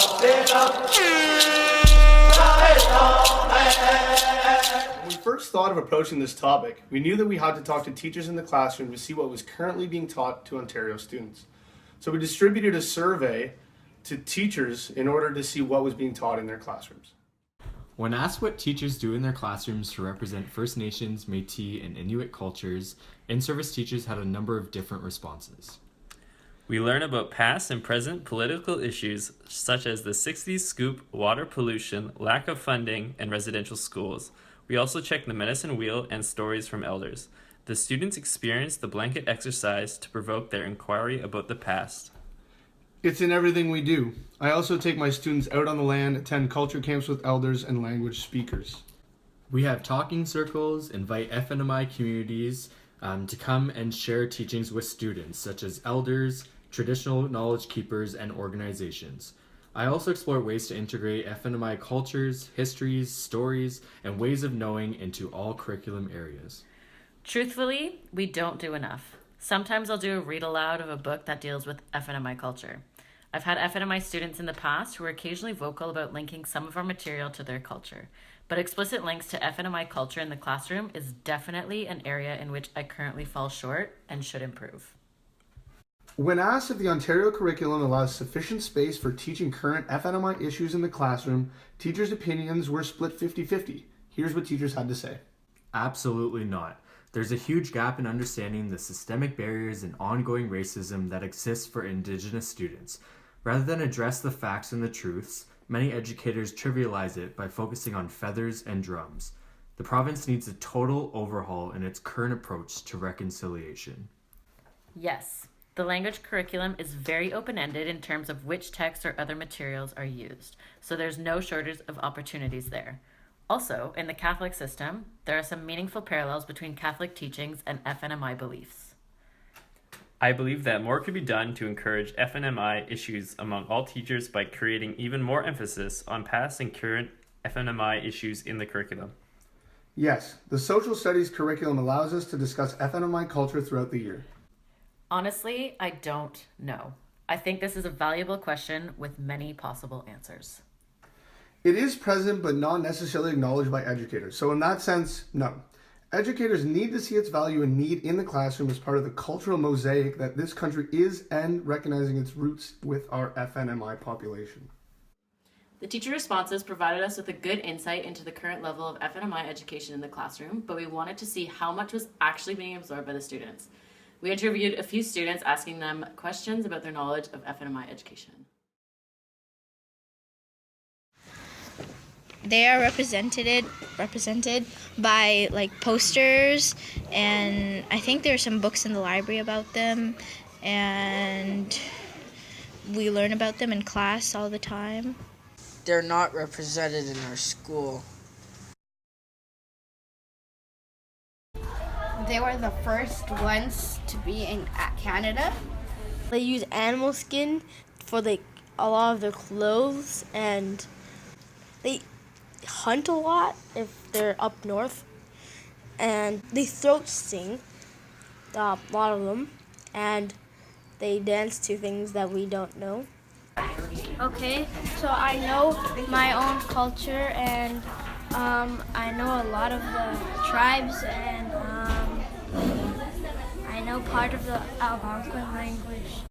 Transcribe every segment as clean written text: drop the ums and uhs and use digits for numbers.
When we first thought of approaching this topic, we knew that we had to talk to teachers in the classroom to see what was currently being taught to Ontario students. So we distributed a survey to teachers in order to see what was being taught in their classrooms. When asked what teachers do in their classrooms to represent First Nations, Métis, and Inuit cultures, in-service teachers had a number of different responses. We learn about past and present political issues such as the 60s scoop, water pollution, lack of funding, and residential schools. We also check the medicine wheel and stories from elders. The students experience the blanket exercise to provoke their inquiry about the past. It's in everything we do. I also take my students out on the land, attend culture camps with elders and language speakers. We have talking circles, invite FNMI communities to come and share teachings with students, such as elders, traditional knowledge keepers, and organizations. I also explore ways to integrate FNMI cultures, histories, stories, and ways of knowing into all curriculum areas. Truthfully, we don't do enough. Sometimes I'll do a read aloud of a book that deals with FNMI culture. I've had FNMI students in the past who are occasionally vocal about linking some of our material to their culture, but explicit links to FNMI culture in the classroom is definitely an area in which I currently fall short and should improve. When asked if the Ontario curriculum allows sufficient space for teaching current FNMI issues in the classroom, teachers' opinions were split 50-50. Here's what teachers had to say. Absolutely not. There's a huge gap in understanding the systemic barriers and ongoing racism that exists for Indigenous students. Rather than address the facts and the truths, many educators trivialize it by focusing on feathers and drums. The province needs a total overhaul in its current approach to reconciliation. Yes, the language curriculum is very open-ended in terms of which texts or other materials are used, so there's no shortage of opportunities there. Also, in the Catholic system, there are some meaningful parallels between Catholic teachings and FNMI beliefs. I believe that more could be done to encourage FNMI issues among all teachers by creating even more emphasis on past and current FNMI issues in the curriculum. Yes, the social studies curriculum allows us to discuss FNMI culture throughout the year. Honestly, I don't know. I think this is a valuable question with many possible answers. It is present but not necessarily acknowledged by educators. So in that sense, no. Educators need to see its value and need in the classroom as part of the cultural mosaic that this country is and recognizing its roots with our FNMI population. The teacher responses provided us with a good insight into the current level of FNMI education in the classroom, but we wanted to see how much was actually being absorbed by the students. We interviewed a few students asking them questions about their knowledge of FNMI education. They are represented by like posters, and I think there are some books in the library about them, and we learn about them in class all the time. They're not represented in our school. They were the first ones to be in Canada. They use animal skin for a lot of their clothes, and they hunt a lot if they're up north, and they throat sing, a lot of them, and they dance to things that we don't know. Okay, so I know my own culture, and I know a lot of the tribes, and I know part of the Algonquin language.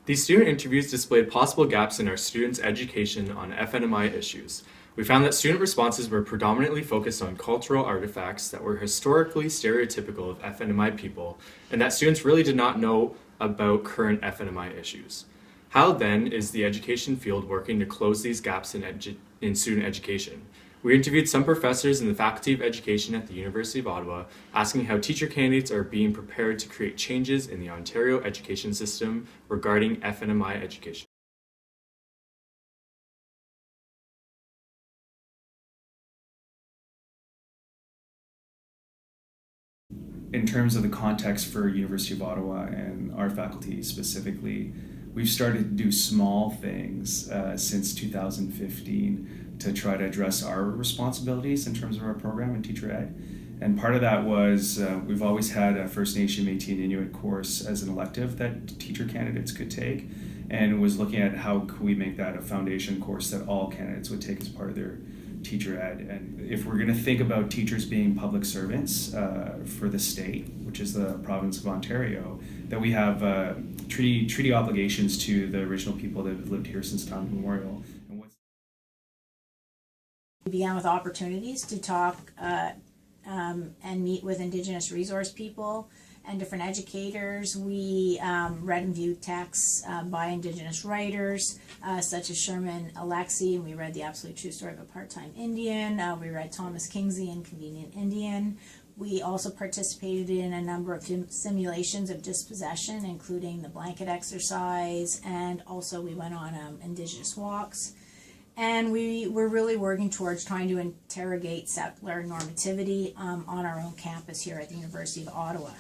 These student interviews displayed possible gaps in our students' education on FNMI issues. We found that student responses were predominantly focused on cultural artifacts that were historically stereotypical of FNMI people, and that students really did not know about current FNMI issues. How then is the education field working to close these gaps in student education? We interviewed some professors in the Faculty of Education at the University of Ottawa, asking how teacher candidates are being prepared to create changes in the Ontario education system regarding FNMI education. In terms of the context for University of Ottawa and our faculty specifically, we've started to do small things since 2015 to try to address our responsibilities in terms of our program in teacher ed. And part of that was we've always had a First Nation, Métis, and Inuit course as an elective that teacher candidates could take. and was looking at how could we make that a foundation course that all candidates would take as part of their teacher ed. And if we're going to think about teachers being public servants for the state, which is the province of Ontario, that we have treaty obligations to the original people that have lived here since time immemorial. We began with opportunities to talk and meet with Indigenous resource people and different educators. We read and viewed texts by Indigenous writers such as Sherman Alexie, and we read The Absolute True Story of a Part-Time Indian. We read Thomas Kingsley and Convenient Indian. We also participated in a number of simulations of dispossession, including the blanket exercise, and also we went on Indigenous walks. And we were really working towards trying to interrogate settler normativity on our own campus here at the University of Ottawa.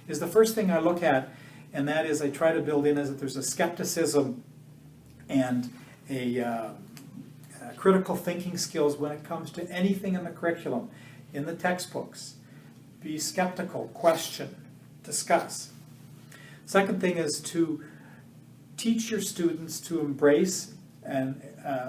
Is the first thing I look at, and that is I try to build in is that there's a skepticism and a critical thinking skills when it comes to anything in the curriculum, in the textbooks. Be skeptical, question, discuss. Second thing is to teach your students to embrace and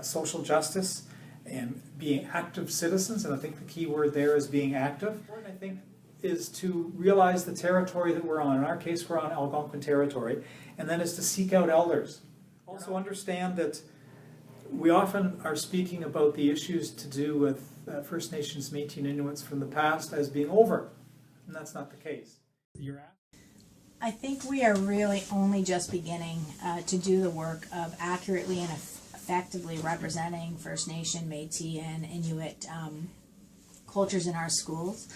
social justice and being active citizens, and I think the key word there is being active. I think is to realize the territory that we're on. In our case, we're on Algonquin territory, and then is to seek out elders. Also understand that we often are speaking about the issues to do with First Nations, Métis, and Inuits from the past as being over, and that's not the case. I think we are really only just beginning to do the work of accurately and effectively representing First Nation, Métis, and Inuit cultures in our schools.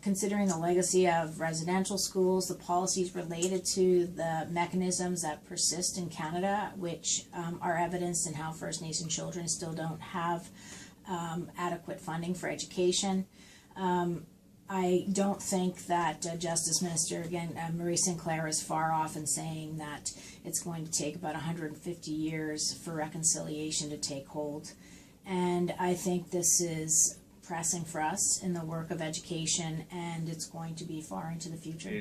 Considering the legacy of residential schools, the policies related to the mechanisms that persist in Canada, which are evidenced in how First Nation children still don't have adequate funding for education. I don't think that Justice Minister, again, Marie Sinclair is far off in saying that it's going to take about 150 years for reconciliation to take hold. And I think this is pressing for us in the work of education, and it's going to be far into the future.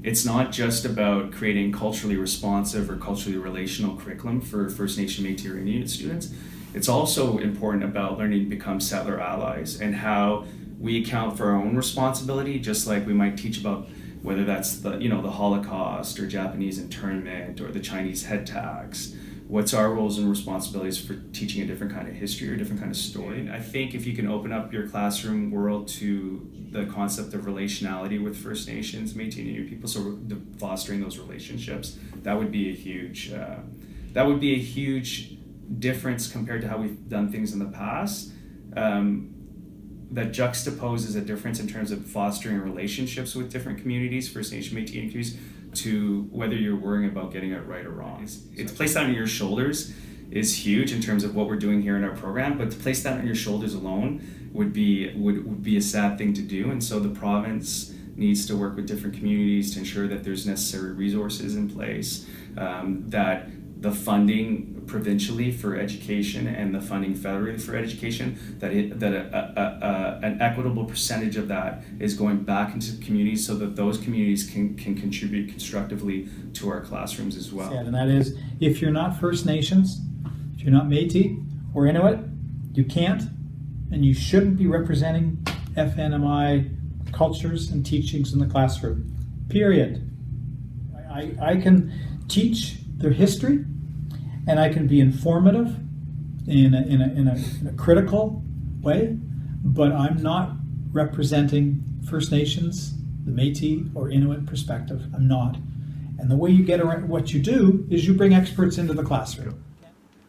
It's not just about creating culturally responsive or culturally relational curriculum for First Nation, Métis, or Inuit students. It's also important about learning to become settler allies and how we account for our own responsibility, just like we might teach about whether that's the Holocaust or Japanese internment or the Chinese head tax. What's our roles and responsibilities for teaching a different kind of history or a different kind of story? I think if you can open up your classroom world to the concept of relationality with First Nations, Métis, and Inuit people, so fostering those relationships, that would be a huge difference compared to how we've done things in the past. That juxtaposes a difference in terms of fostering relationships with different communities, First Nation, Métis, and communities, to whether you're worrying about getting it right or wrong. It's placed that on your shoulders is huge in terms of what we're doing here in our program, but to place that on your shoulders alone would be a sad thing to do. And so the province needs to work with different communities to ensure that there's necessary resources in place, that the funding provincially for education and the funding federally for education, that an equitable percentage of that is going back into communities so that those communities can contribute constructively to our classrooms as well. And that is, if you're not First Nations, if you're not Métis or Inuit, you can't and you shouldn't be representing FNMI cultures and teachings in the classroom. Period. I can teach their history, and I can be informative in a critical way, but I'm not representing First Nations, the Métis, or Inuit perspective. I'm not. And the way you get around what you do is you bring experts into the classroom.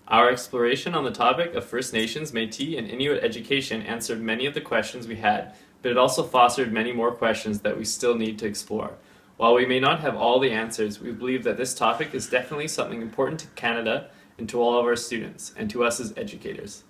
Our exploration on the topic of First Nations, Métis, and Inuit education answered many of the questions we had, but it also fostered many more questions that we still need to explore. While we may not have all the answers, we believe that this topic is definitely something important to Canada and to all of our students, and to us as educators.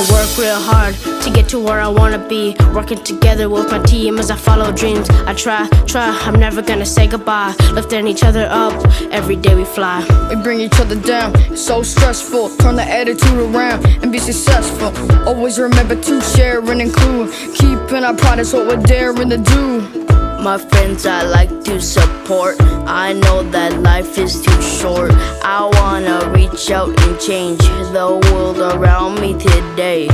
I work real hard to get to where I wanna be. Working together with my team as I follow dreams. I try, I'm never gonna say goodbye. Lifting each other up, every day we fly. We bring each other down, it's so stressful. Turn the attitude around and be successful. Always remember to share and include. Keeping our pride is what we're daring to do. My friends I like to support. I know that life is too short. I wanna reach out and change the world around me today.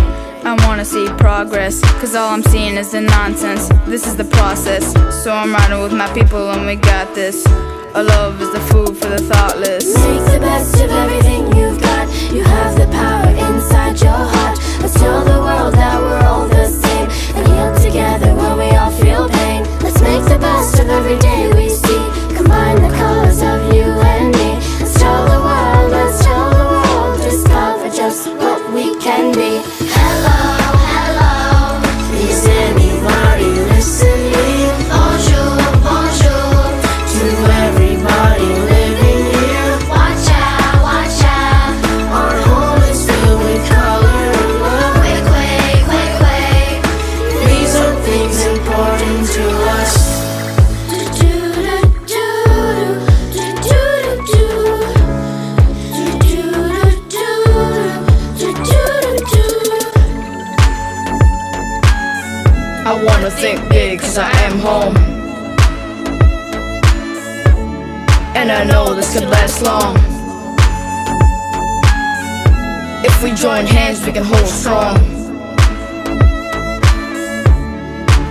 I wanna see progress, cause all I'm seeing is the nonsense. This is the process, so I'm riding with my people and we got this. Our love is the food for the thoughtless. Make the best of everything you've got. You have the power inside your heart. Let's tell the world that we're all the same and heal together when we all feel pain. Let's make the best of every day we see. Combine the colors of you and me. Let's tell the world, discover just what we can be. Hello, hello, is anybody listening? Bonjour, bonjour, to everybody living here. Watch out, our home is filled with color and love. Quake, quake, quake, quake, these are things important to us. I wanna think big cause I am home, and I know this could last long. If we join hands we can hold strong.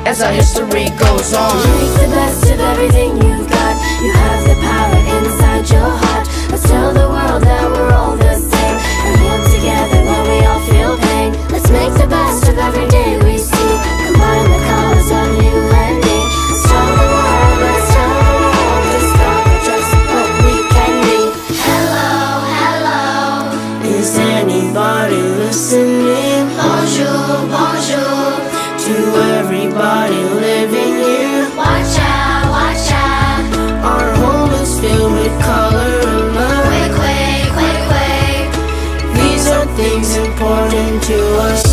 As our history goes on. Make the best of everything you've got. You have the power inside your heart. Let's tell the world that we're all the same and heal together when we all feel pain. Let's make the best of every day we see. Combine the colors of you and me. Let's tell the world, discover just what we can be. Hello, hello, is anybody listening? Bonjour, bonjour, to everybody living here. Watch out, our home is filled with color and love. Quake, quake, quake, quake, these are things important to us.